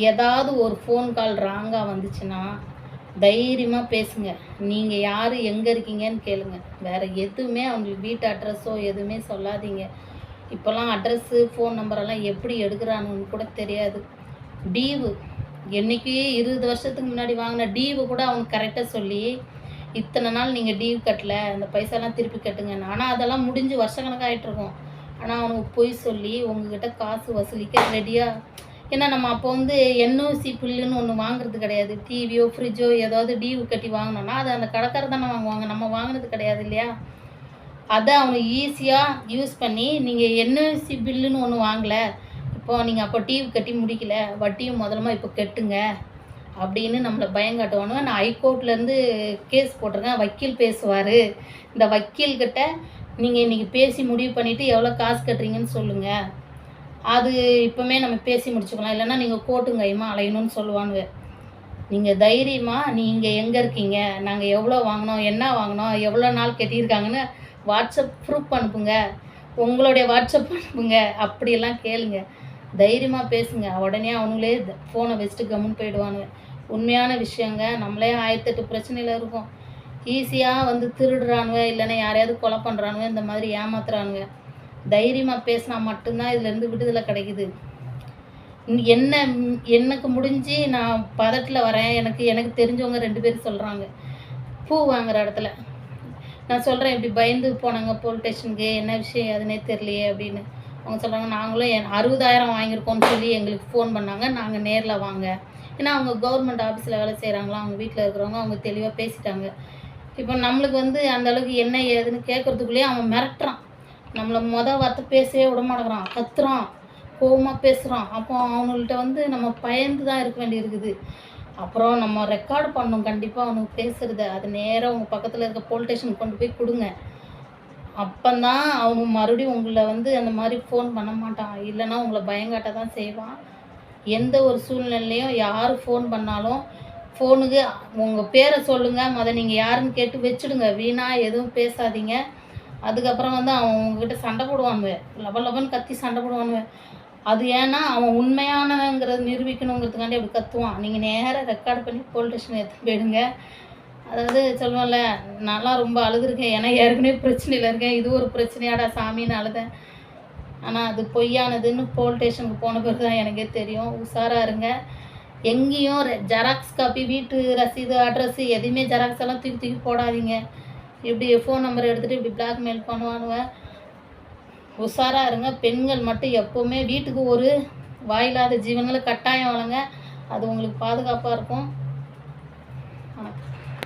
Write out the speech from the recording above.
ஏதாவது ஒரு phone call ராங்காக வந்துச்சுன்னா தைரியமாக பேசுங்க. நீங்கள் யார், எங்கே இருக்கீங்கன்னு கேளுங்க. வேறு எதுவுமே அவங்களுக்கு வீட்டு அட்ரஸோ எதுவுமே சொல்லாதீங்க. இப்போல்லாம் அட்ரஸ்ஸு, ஃபோன் நம்பரெல்லாம் எப்படி எடுக்கிறானுன்னு கூட தெரியாது. டீவு என்றைக்கு 20 வருஷத்துக்கு முன்னாடி வாங்கின டீவு கூட அவனுக்கு கரெக்டாக சொல்லி, இத்தனை நாள் நீங்கள் டீவ் கட்டல, இந்த பைசாலாம் திருப்பி கட்டுங்கன்னு. ஆனால் அதெல்லாம் முடிஞ்சு வருஷக்கணக்காக ஆகிட்ருக்கும். ஆனால் அவனுக்கு பொய் சொல்லி உங்ககிட்ட காசு வசூலிக்க ரெடியாக. ஏன்னா நம்ம அப்போ வந்து என்ஓசி பில்லுன்னு ஒன்று வாங்குறது கிடையாது. டிவியோ ஃப்ரிட்ஜோ ஏதாவது டீவு கட்டி வாங்கினோன்னா அது அந்த கடைக்காரர் தானே வாங்குவாங்க, நம்ம வாங்கினது கிடையாது இல்லையா? அதை அவங்க ஈஸியாக யூஸ் பண்ணி, நீங்கள் என்ஓசி பில்லுன்னு ஒன்று வாங்கலை, இப்போது நீங்கள் அப்போ டிவி கட்டி முடிக்கல, வட்டியும் முதலமாக இப்போ கட்டுங்க அப்படின்னு நம்மளை பயங்காட்டுவானுங்க. நான் ஹைகோர்ட்லேருந்து கேஸ் போட்டிருக்கேன், வக்கீல் பேசுவார். இந்த வக்கீல்கிட்ட நீங்கள் இன்றைக்கி பேசி முடிவு பண்ணிவிட்டு எவ்வளோ காசு கட்டுறீங்கன்னு சொல்லுங்கள், அது இப்போமே நம்ம பேசி முடிச்சுக்கலாம், இல்லைன்னா நீங்கள் கோர்ட்டுங்க கைமா அலையணும்னு சொல்லுவானுங்க. நீங்கள் தைரியமாக நீங்கள் எங்கே இருக்கீங்க, நாங்கள் எவ்வளோ வாங்கினோம், என்ன வாங்கினோம், எவ்வளோ நாள் கட்டியிருக்காங்கன்னு வாட்ஸ்அப் ப்ரூஃப் அனுப்புங்க, உங்களுடைய வாட்ஸ்அப் அனுப்புங்க, அப்படியெல்லாம் கேளுங்க. தைரியமாக பேசுங்க. உடனே அவங்களே ஃபோனை வச்சுட்டு கம்முன்னு போயிடுவானுங்க. உண்மையான விஷயங்க. நம்மளே 1008 பிரச்சனையில் இருக்கோம். ஈஸியாக வந்து திருடுறானுங்க, இல்லைன்னா யாரையாவது கொலை பண்ணுறானுங்க, இந்த மாதிரி ஏமாத்துறானுங்க. தைரியமாக பேசினா மட்டும்தான் இதுலேருந்து விடுதலை கிடைக்குது. எனக்கு முடிஞ்சு நான் பதட்டில் வரேன். எனக்கு தெரிஞ்சவங்க 2 பேர் சொல்கிறாங்க, பூ வாங்குகிற இடத்துல நான் சொல்கிறேன், இப்படி பயந்து போனாங்க போலீஸ் ஸ்டேஷனுக்கு, என்ன விஷயம் அதுனே தெரியலையே அப்படின்னு. அவங்க சொல்கிறாங்க, நாங்களும் 60,000 வாங்கியிருக்கோம்னு சொல்லி எங்களுக்கு ஃபோன் பண்ணாங்க, நாங்கள் நேரில் வாங்க. ஏன்னா அவங்க கவர்மெண்ட் ஆஃபீஸில் வேலை செய்கிறாங்களா, அவங்க வீட்டில் இருக்கிறவங்க, அவங்க தெளிவாக பேசிட்டாங்க. இப்போ நம்மளுக்கு வந்து அந்தளவுக்கு என்ன ஏதுன்னு கேட்குறதுக்குள்ளேயே அவன் மிரட்டுறான். நம்மளை வார்த்தை பேசவே விட மாட்டேங்கிறான், கத்துறான், கோவமாக பேசுகிறான். அப்போ அவங்கள்ட்ட வந்து நம்ம பயந்து தான் இருக்க வேண்டி இருக்குது. அப்புறம் நம்ம ரெக்கார்டு பண்ணணும் கண்டிப்பாக அவனுக்கு பேசுகிறத. அது நேராக உங்கள் பக்கத்தில் இருக்க போலீஸ் ஸ்டேஷனுக்கு கொண்டு போய் கொடுங்க. அப்போந்தான் அவனு மறுபடியும் உங்களை வந்து அந்த மாதிரி ஃபோன் பண்ண மாட்டான், இல்லைன்னா உங்களை பயங்காட்ட தான் செய்வான். எந்த ஒரு சூழ்நிலையும் யார் ஃபோன் பண்ணாலும் ஃபோனுக்கு உங்கள் பேரை சொல்லுங்கள், நீங்கள் யாருன்னு கேட்டு வச்சுடுங்க. வீணாக எதுவும் பேசாதீங்க. அதுக்கப்புறம் வந்து அவன் உங்ககிட்ட சண்டை போடுவானுங்க, லபன்னு கத்தி சண்டை போடுவானுங்க. அது ஏன்னா அவன் உண்மையானவங்கிறத நிரூபிக்கணுங்கிறதுக்காண்டி அப்படி கத்துவான். நீங்கள் நேராக ரெக்கார்டு பண்ணி போலீஸ் ஸ்டேஷன் எடுத்து போயிடுங்க. அதாவது சொல்லுவோம்ல, நான்லாம் ரொம்ப அழுதுருக்கேன். ஏன்னா ஏற்கனவே பிரச்சனையில் இருக்கேன், இது ஒரு பிரச்சனையாடா சாமின்னு அழுதேன். ஆனால் அது பொய்யானதுன்னு போலீஸ் ஸ்டேஷனுக்கு போன பிறகு தான் எனக்கே தெரியும். உஷாராக இருங்க. எங்கேயும் ஜெராக்ஸ் காப்பி, வீட்டு ரசீது, அட்ரஸு எதுவுமே ஜெராக்ஸ் எல்லாம் தூக்கி போடாதீங்க. இப்படி ஃபோன் நம்பர் எடுத்துகிட்டு இப்படி பிளாக்மெயில் பண்ணுவானுவ. உஷாராக இருங்க. பெண்கள் மட்டும் எப்போவுமே வீட்டுக்கு ஒரு வாயில்லாத ஜீவன்களை கட்டாயம் வளங்க. அது உங்களுக்கு பாதுகாப்பாக இருக்கும்.